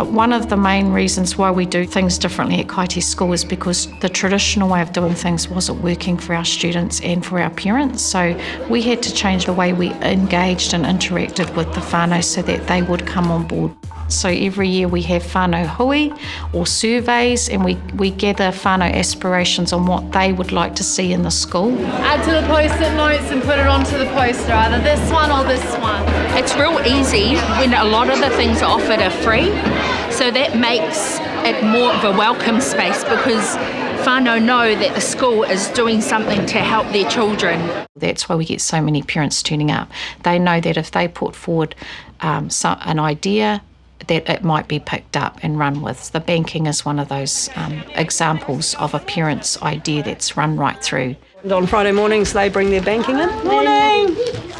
One of the main reasons why we do things differently at Kāiti School is because the traditional way of doing things wasn't working for our students and for our parents. So we had to change the way we engaged and interacted with the whānau so that they would come on board. So every year we have whānau hui or surveys, and we gather whānau aspirations on what they would like to see in the school. Add to the post-it notes and put it onto the poster, either this one or this one. It's real easy when a lot of the things offered are free, so that makes it more of a welcome space because whānau know that the school is doing something to help their children. That's why we get so many parents turning up. They know that if they put forward an idea, that it might be picked up and run with. The banking is one of those examples of a parent's idea that's run right through. And on Friday mornings they bring their banking in. Morning!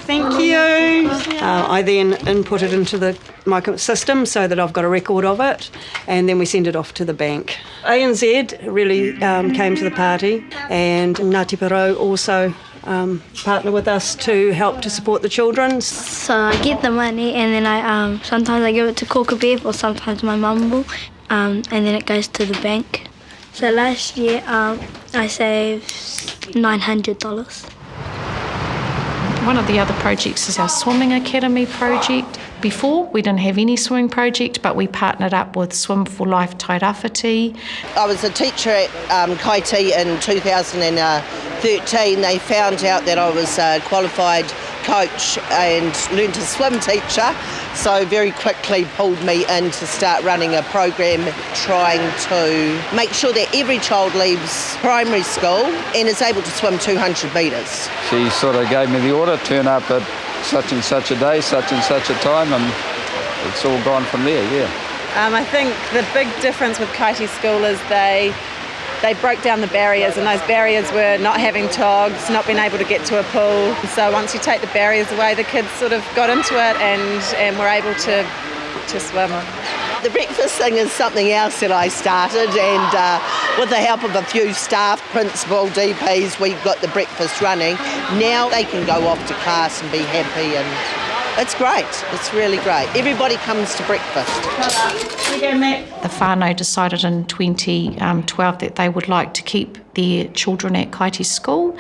Thank you! I then input it into my system so that I've got a record of it, and then we send it off to the bank. ANZ really came to the party, and Ngāti Porou also partner with us to help to support the children. So I get the money and then I sometimes I give it to Kokabeth or sometimes my mum will, and then it goes to the bank. So last year I saved $900. One of the other projects is our swimming academy project. Before, we didn't have any swimming project, but we partnered up with Swim for Life Tairāwhiti. I was a teacher at Kāiti in 2013. They found out that I was a qualified coach and learned to swim teacher, so very quickly pulled me in to start running a program trying to make sure that every child leaves primary school and is able to swim 200 metres. She sort of gave me the order, turn up at such and such a day, such and such a time, and it's all gone from there, yeah. I think the big difference with Kāiti School is they broke down the barriers, and those barriers were not having togs, not being able to get to a pool. So once you take the barriers away, the kids sort of got into it and were able to swim. The breakfast thing is something else that I started, and with the help of a few staff, principal, DPs, we got the breakfast running. Now they can go off to class and be happy, and it's great. It's really great. Everybody comes to breakfast. The whānau decided in 2012 that they would like to keep their children at Kāiti School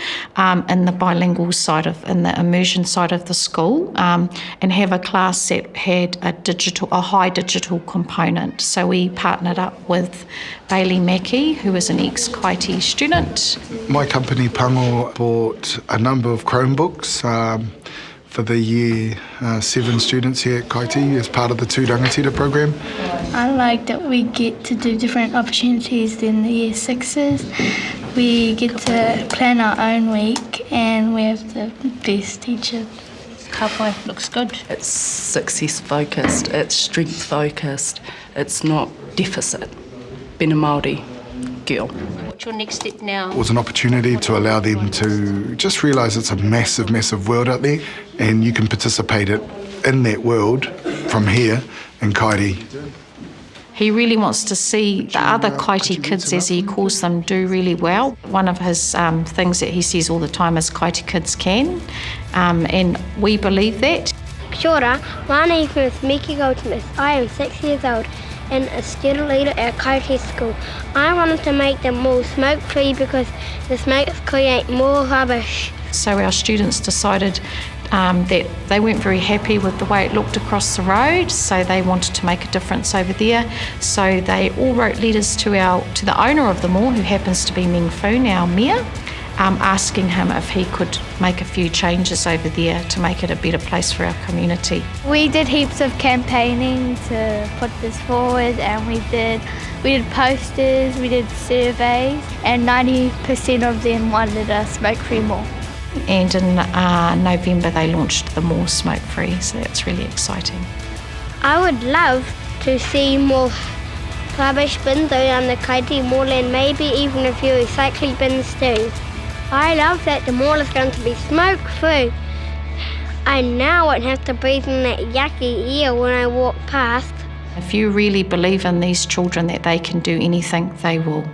in the bilingual side in the immersion side of the school, and have a class that had a high digital component. So we partnered up with Bailey Mackey, who is an ex-Kāiti student. My company, Pango, bought a number of Chromebooks for the year 7 students here at Kāiti as part of the Tū Rangatira program. I like that we get to do different opportunities than the year 6s. We get to plan our own week and we have the best teacher. Kapai looks good. It's success focused, it's strength focused, it's not deficit. Being a Māori girl. What's your next step now? It was an opportunity to allow them to just realise it's a massive, massive world out there, and you can participate in that world from here in Kāiti. He really wants to see the other Kāiti kids, as he calls them, do really well. One of his things that he says all the time is Kāiti kids can, and we believe that. Kia ora, my name is Miki Goldsmith. I am 6 years old and a student leader at Kāiti School. I wanted to make them more smoke-free because the smokes create more rubbish. So our students decided that they weren't very happy with the way it looked across the road, so they wanted to make a difference over there. So they all wrote letters to the owner of the mall, who happens to be Ming Foon, our mayor, asking him if he could make a few changes over there to make it a better place for our community. We did heaps of campaigning to put this forward, and we did posters, we did surveys, and 90% of them wanted a smoke-free mall. And in November they launched the mall smoke-free, so that's really exciting. I would love to see more rubbish bins around the Kāiti Mall, and maybe even a few recycling bins too. I love that the mall is going to be smoke-free. I now won't have to breathe in that yucky air when I walk past. If you really believe in these children that they can do anything, they will.